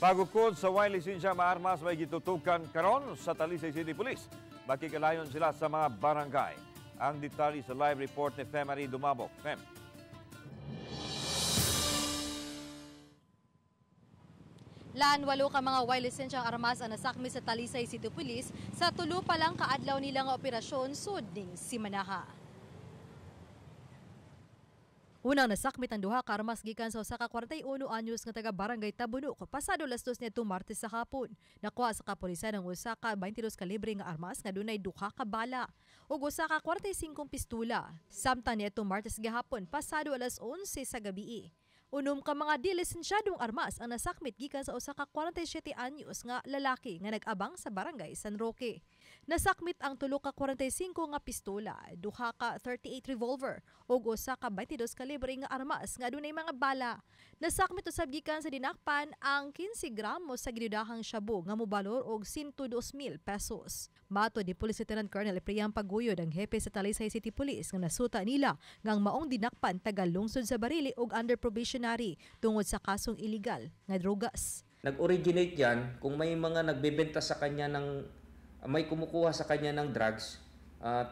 Pagukod sa way lisensya maarmas may gitutukan karon sa Talisay City Police. Makikalayon sila sa mga barangay. Ang detalye sa live report ni Femari Dumabok. Fem. Lan, walo ka mga way lisensyang armas ang nasakmi sa Talisay City Police sa tulo pa lang kaadlaw nila nga operasyon sudning si Manaha. Unang nasakmit ang duha ka armas gikan sa usa ka 41 anyos nga taga Barangay Tabunok pasado las 2 nitong Martes sa hapon. Nakuha sa kapulisan ang usa ka 22 kalibre nga armas nga dunay duha ka bala ug usa ka 45 pistola. Samtang nitong Martes gihapon pasado alas 11 sa gabii. Unom ka mga dilisensyadong armas ang nasakmit gikan sa usa ka 47 anyos nga lalaki nga nag-abang sa Barangay San Roque. Nasakmit ang tulo ka 45 nga pistola, duha ka 38 revolver ug usa ka 22 kalibre nga armas nga dunay mga bala. Nasakmit usab gikan sa dinakpan ang 15 gramos sa ginudahang shabu nga mobalor og 102,000 pesos. Mato ni Police Lieutenant Colonel Priam Paguyod ang hepe sa Talisay City Police nga nasuta nila ngang maong dinakpan taga lungsod sa Barili ug under probationary tungod sa kasong illegal nga drogas. Nag-originate yan kung may mga nagbebenta sa kanya ng may kumukuha sa kanya ng drugs,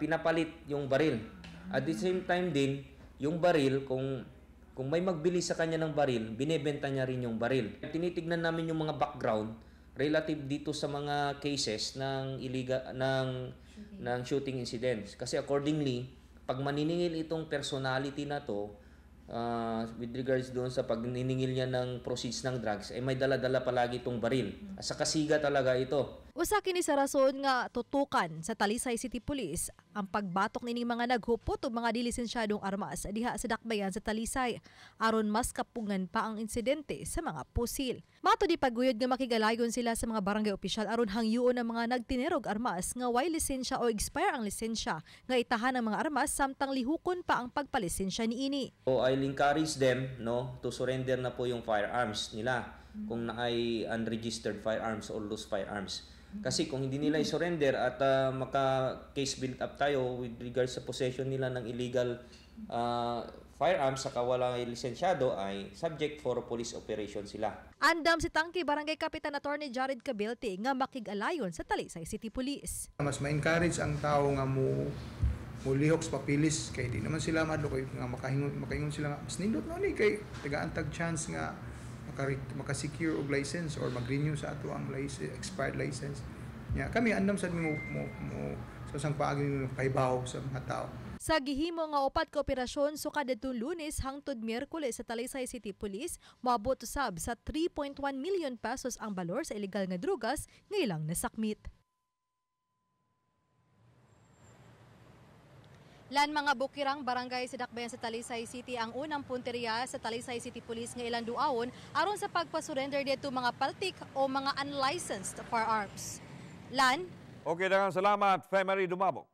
pinapalit yung baril. At the same time din, yung baril, kung may magbili sa kanya ng baril, binebenta niya rin yung baril. Tinitignan namin yung mga background relative dito sa mga cases ng ng shooting incidents. Kasi accordingly, pag maniningil itong personality na to, with regards doon sa pagniningil niya ng proceeds ng drugs, may dala-dala palagi itong baril. Sa kasiga talaga ito. Usa kini sa rason nga tutukan sa Talisay City Police ang pagbatok nining mga naghupot o mga dilisensyadong armas diha sa dakbayan sa Talisay aron mas kapungan pa ang insidente sa mga pusil. Mato di Paguyod nga makigalayon sila sa mga barangay opisyal aron hangyoon ang mga nagtinerog armas nga way lisensya o expire ang lisensya nga itahan ang mga armas samtang lihukon pa ang pagpalisensya niini. So I'll encourage them to surrender na po yung firearms nila kung naay unregistered firearms or loose firearms. Kasi kung hindi nila i-surrender at maka-case build up tayo with regards sa possession nila ng illegal firearms saka wala lisensyado, ay subject for police operation sila. Andam si Tangki Barangay Kapitan Attorney Jared Cabelte nga makig-alayon sa Talisay City Police. Mas ma-encourage ang tao nga mulihok sa papilis kay di naman sila madlo nga makaingon sila nga mas nindot no ni kay taga-antag chance nga maka-secure og license or mag-renew sa ato ang license, expired license. Kami andam sad mo sa sang paagi kaybaw sa mga tao. Sa gihimo nga upat ka operasyon sukad adtong Lunes hangtod Miyerkules sa Talisay City Police, moabot usab sa 3.1 million pesos ang balor sa illegal nga drugas nga ilang nasakmit. Lan mga bukirang barangay sa dakbayan sa Talisay City ang unang punteriya sa Talisay City Police nga ilang duawon aron sa pagpasurrender dito mga paltik o mga unlicensed firearms. Lan? Okay, daghang salamat, Femari Dumabok.